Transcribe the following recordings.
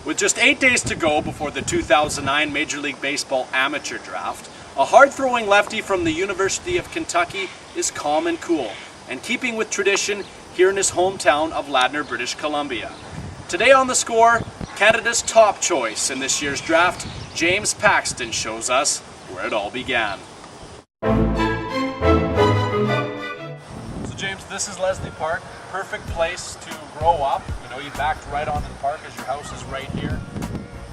With just 8 days to go before the 2009 Major League Baseball Amateur Draft, a hard-throwing lefty from the University of Kentucky is calm and cool, and keeping with tradition here in his hometown of Ladner, British Columbia. Today on The Score, Canada's top choice in this year's draft, James Paxton, shows us where it all began. So James, this is Leslie Park, perfect place to grow up. You know, you backed right onto the park as your house is right here.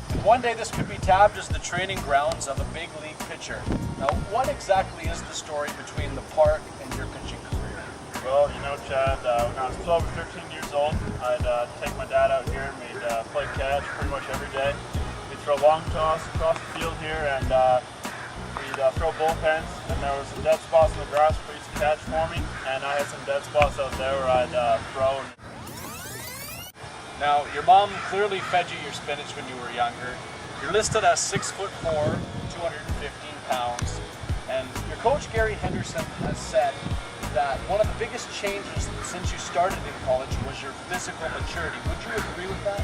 And one day this could be tabbed as the training grounds of a big league pitcher. Now, what exactly is the story between the park and your pitching career? Well, you know, Chad, when I was 12 or 13 years old, I'd take my dad out here and we'd play catch pretty much every day. We'd throw long toss across the field here and we'd throw bullpens, and there was some dead spots in the grass for each to catch for me, and I had some dead spots out there where I'd throw. Now, your mom clearly fed you your spinach when you were younger. You're listed as 6'4", 215 pounds, and your coach Gary Henderson has said that one of the biggest changes since you started in college was your physical maturity. Would you agree with that?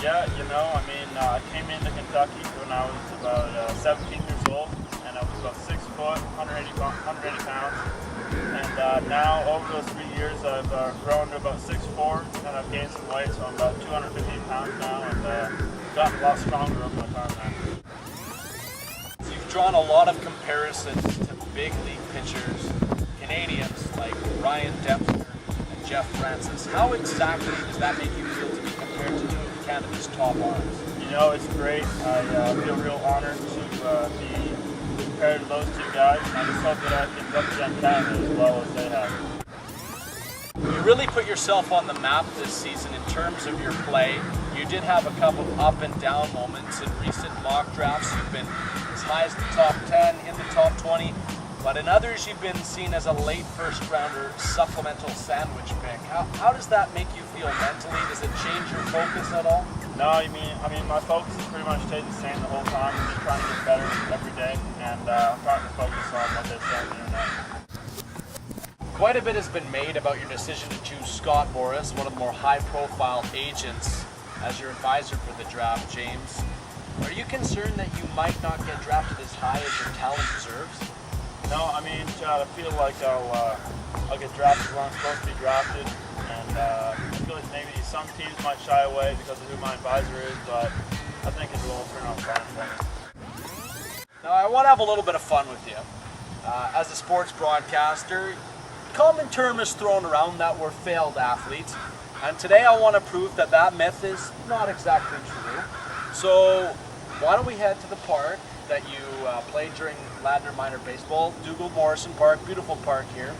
Yeah, you know, I mean, I came into Kentucky when I was about 17 years old, and I was about 6 foot, 180 pounds. And now, over those 3 years, I've grown to about 6'4", and I've gained some weight, so I'm about 215 pounds now, and gotten a lot stronger over my time now. So you've drawn a lot of comparisons to big league pitchers, Canadians like Ryan Dempster and Jeff Francis. How exactly does that make you feel to be compared to two of Canada's top arms? You know, it's great. I feel real honored to be compared to those two guys, and I just hope that I can represent Canada as well as they have. You really put yourself on the map this season in terms of your play. You did have a couple up and down moments in recent mock drafts. You've been as high as the top 10, in the top 20, but in others you've been seen as a late first rounder supplemental sandwich pick. How does that make you feel mentally? Does it change your focus at all? No, I mean, my focus has pretty much stayed the same the whole time. I'm just trying to get better every day, and I'm trying to focus on what they say on the internet. Quite a bit has been made about your decision to choose Scott Boras, one of the more high-profile agents, as your advisor for the draft, James. Are you concerned that you might not get drafted as high as your talent deserves? No, I mean, Chad, I feel like I'll get drafted where I'm supposed to be drafted, and I feel like maybe some teams might shy away because of who my advisor is, but I think it will turn out fine for me. Now, I want to have a little bit of fun with you. As a sports broadcaster, a common term is thrown around that we're failed athletes, and today I want to prove that that myth is not exactly true. So, why don't we head to the park that you played during Ladner Minor Baseball, Dougal Morrison Park, beautiful park here.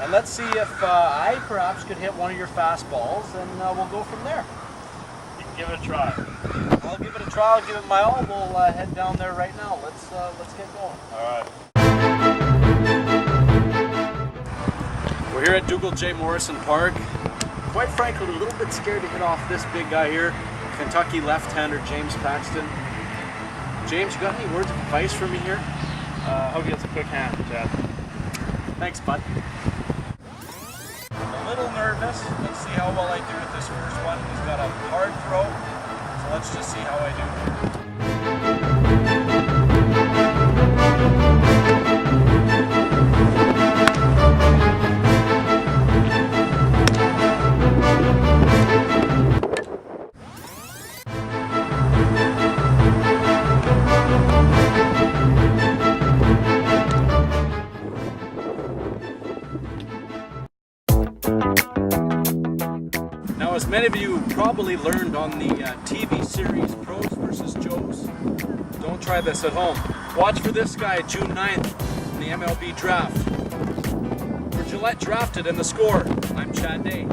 And let's see if I perhaps could hit one of your fastballs, and we'll go from there. You can give it a try. I'll give it a try, I'll give it my all. We'll head down there right now. Let's get going. All right. We're here at Dougal J. Morrison Park. Quite frankly, a little bit scared to hit off this big guy here, Kentucky left-hander James Paxton. James, you got any words of advice for me here? Hope he has a quick hand, Chad. Thanks, bud. I'm a little nervous. Let's see how well I do with this first one. He's got a hard throw, so let's just see how I do. Now, as many of you probably learned on the TV series Pros vs. Joes, don't try this at home. Watch for this guy June 9th in the MLB draft. For Gillette drafted in The Score, I'm Chad Day.